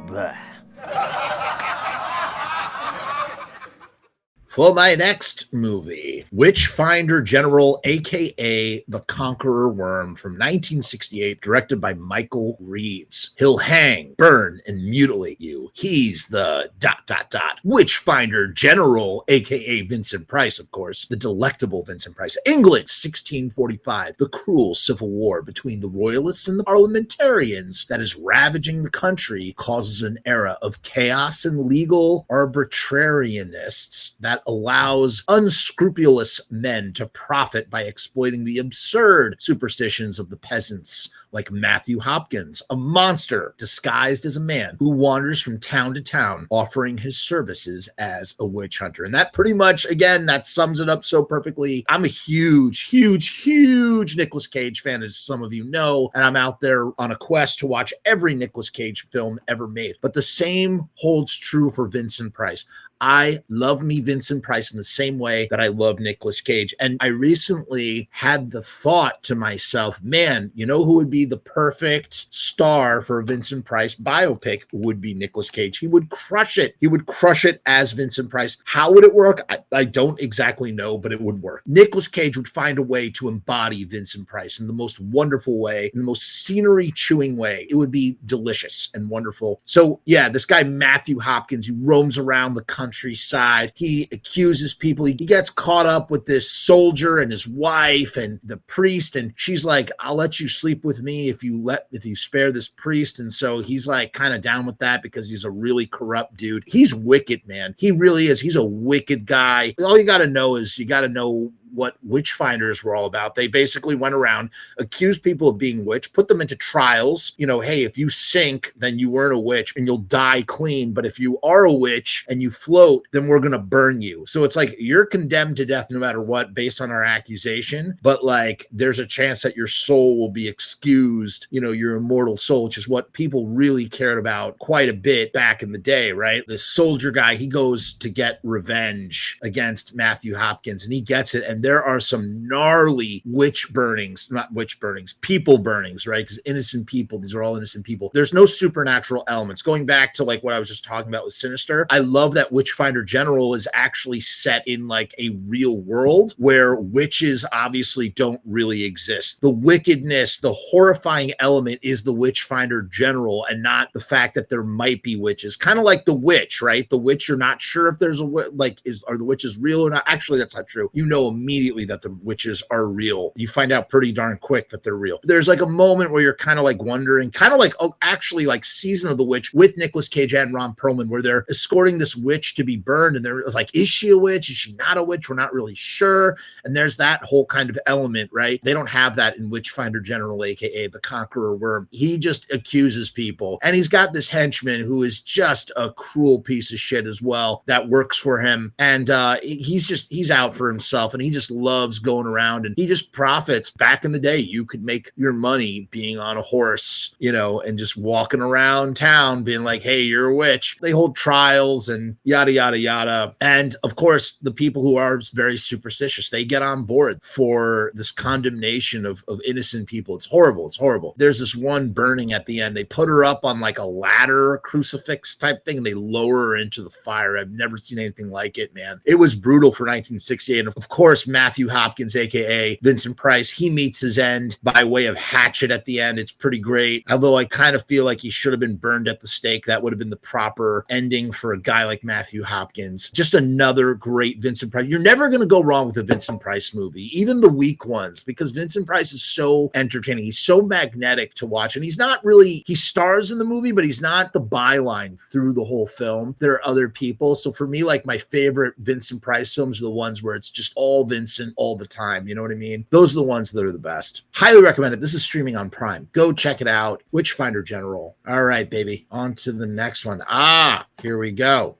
Blah. For my next movie, Witchfinder General, a.k.a. The Conqueror Worm, from 1968, directed by Michael Reeves. He'll hang, burn, and mutilate you. He's the ... Witchfinder General, a.k.a. Vincent Price, of course, the delectable Vincent Price. England, 1645, the cruel civil war between the royalists and the parliamentarians that is ravaging the country causes an era of chaos and legal arbitrarianists that allows unscrupulous men to profit by exploiting the absurd superstitions of the peasants, like Matthew Hopkins, a monster disguised as a man who wanders from town to town offering his services as a witch hunter. And that pretty much, again, that sums it up so perfectly. I'm a huge Nicolas Cage fan, as some of you know, and I'm out there on a quest to watch every Nicolas Cage film ever made. But the same holds true for Vincent Price. I love me Vincent Price in the same way that I love Nicolas Cage. And I recently had the thought to myself, man, you know who would be the perfect star for a Vincent Price biopic? Would be Nicolas Cage. He would crush it. He would crush it as Vincent Price. How would it work? I don't exactly know, but it would work. Nicolas Cage would find a way to embody Vincent Price in the most wonderful way, in the most scenery-chewing way. It would be delicious and wonderful. So yeah, this guy Matthew Hopkins, he roams around the countryside. He accuses people. He gets caught up with this soldier and his wife and the priest, and she's like, I'll let you sleep with me if you spare this priest. And so he's like kind of down with that because he's a really corrupt dude. He's wicked, man. He really is. He's a wicked guy. All you got to know is you got to know what witchfinders were all about. They basically went around, accused people of being witch, put them into trials. You know, hey, if you sink, then you weren't a witch and you'll die clean. But if you are a witch and you float, then we're going to burn you. So it's like you're condemned to death no matter what based on our accusation. But like there's a chance that your soul will be excused, you know, your immortal soul, which is what people really cared about quite a bit back in the day, right? This soldier guy, he goes to get revenge against Matthew Hopkins and he gets it. And there are some gnarly people burnings, right? Because innocent people, these are all innocent people. There's no supernatural elements. Going back to like what I was just talking about with Sinister, I love that Witchfinder General is actually set in like a real world where witches obviously don't really exist. The wickedness, the horrifying element is the Witchfinder General and not the fact that there might be witches. Kind of like The Witch, right? The Witch, you're not sure if there's are the witches real or not? Actually, that's not true. You know immediately that the witches are real. You find out pretty darn quick that they're real. There's like a moment where you're kind of like wondering, kind of like, oh, actually like Season of the Witch with Nicolas Cage and Ron Perlman, where they're escorting this witch to be burned. And they're like, is she a witch? Is she not a witch? We're not really sure. And there's that whole kind of element, right? They don't have that in Witchfinder General, aka the Conqueror Worm. He just accuses people. And he's got this henchman who is just a cruel piece of shit as well that works for him. And he's out for himself and he just loves going around and he just profits. Back in the day, you could make your money being on a horse, you know, and just walking around town being like, hey, you're a witch. They hold trials and yada, yada, yada. And of course, the people who are very superstitious, they get on board for this condemnation of innocent people. It's horrible. It's horrible. There's this one burning at the end. They put her up on like a ladder, crucifix type thing, and they lower her into the fire. I've never seen anything like it, man. It was brutal for 1968. And of course, Matthew Hopkins, aka Vincent Price, he meets his end by way of hatchet at the end. It's pretty great. Although I kind of feel like he should have been burned at the stake. That would have been the proper ending for a guy like Matthew Hopkins. Just another great Vincent Price. You're never going to go wrong with a Vincent Price movie, even the weak ones, because Vincent Price is so entertaining. He's so magnetic to watch. And he's not really, he stars in the movie, but he's not the byline through the whole film. There are other people. So for me, like my favorite Vincent Price films are the ones where it's just all Vincent all the time. You know what I mean? Those are the ones that are the best. Highly recommend it. This is streaming on Prime. Go check it out. Witchfinder General. All right, baby. On to the next one. Here we go.